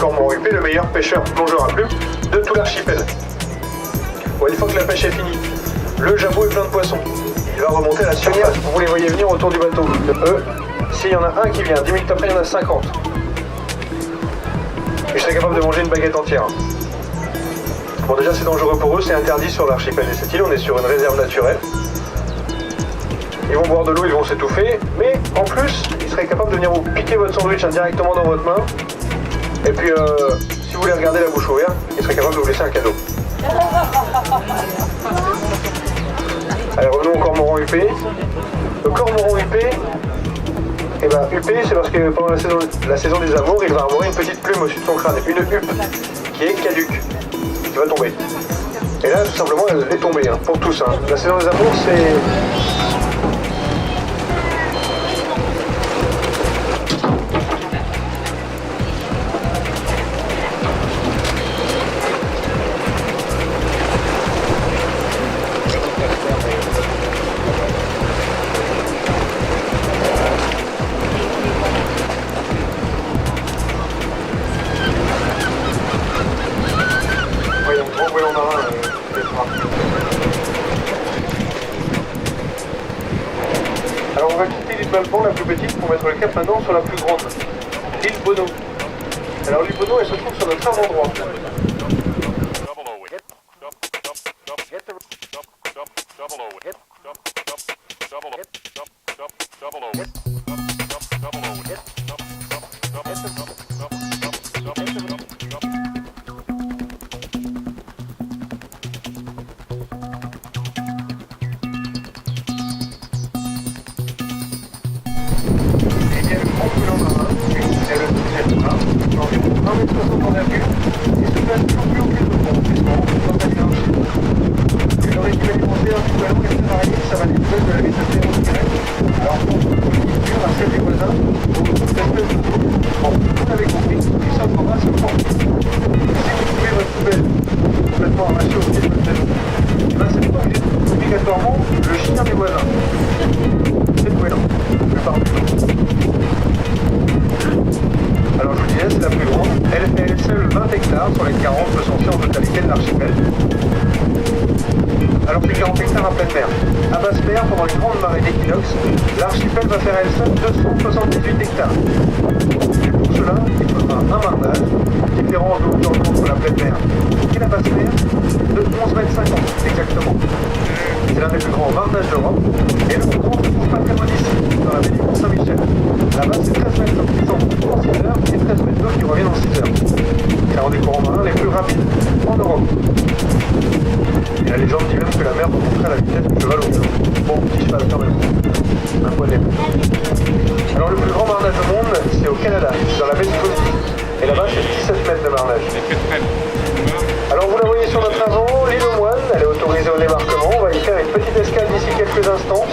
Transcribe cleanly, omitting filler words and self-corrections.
cormoran huppé, le meilleur pêcheur plongeur à plume de tout l'archipel. Bon, une fois que la pêche est finie, le jabot est plein de poissons. Il va remonter à la surface. Vous les voyez venir autour du bateau. Eux, s'il y en a un qui vient, 10 minutes après, il y en a 50. Et je serais capable de manger une baguette entière. Bon, déjà, c'est dangereux pour eux, c'est interdit sur l'archipel des 7 îles. On est sur une réserve naturelle. Ils vont boire de l'eau, ils vont s'étouffer. Mais en plus, ils seraient capables de venir vous piquer votre sandwich directement dans votre main. Et puis, si vous voulez regarder la bouche ouverte, ils seraient capables de vous laisser un cadeau. Allez, revenons au cormoran huppé. Le cormoran huppé, eh ben, huppé, c'est parce que pendant la saison des amours, il va arborer une petite plume au-dessus de son crâne, une huppe qui est caduque, qui va tomber. Et là, tout simplement, elle est tombée, hein, pour tous. Hein. La saison des amours, c'est... Alors on va quitter l'île Balban, la plus petite, pour mettre le cap maintenant sur la plus grande, l'île Bono. Alors l'île Bono, elle se trouve sur notre avant-droit. Obligatoirement le chien des voisins. C'est le goéland, la plupart du temps. Alors je vous disais, c'est la plus grande. Elle fait seule 20 hectares sur les 40 recensés en totalité de l'archipel. Alors c'est 40 hectares à pleine mer. À basse mer, pendant les grandes marées d'équinoxe, l'archipel va faire elle seule 278 hectares. Et pour cela, il faudra un marnage, différent entre la pleine mer et la basse mer, de 11,50 m exactement. C'est l'un des plus grands marnages d'Europe, et le plus grand se trouve pas très loin d'ici, dans la baie du Mont-Saint-Michel. Là-bas, c'est 13 mètres d'eau qui s'envoie en 6 heures, et 13 mètres d'eau qui reviennent en 6 heures. C'est un des courants marins les plus rapides en Europe. Et la légende dit même que la mer peut montrer à la vitesse du cheval au vélo. Bon, petit cheval quand même. Un poney. Alors le plus grand marnage au monde, c'est au Canada, dans la baie de Scotty. Et là-bas, c'est 17 mètres de marnage. Alors vous la voyez sur notre avant, l'île aux Moines, elle est autorisée au débarquement. On va y faire une petite escale d'ici quelques instants.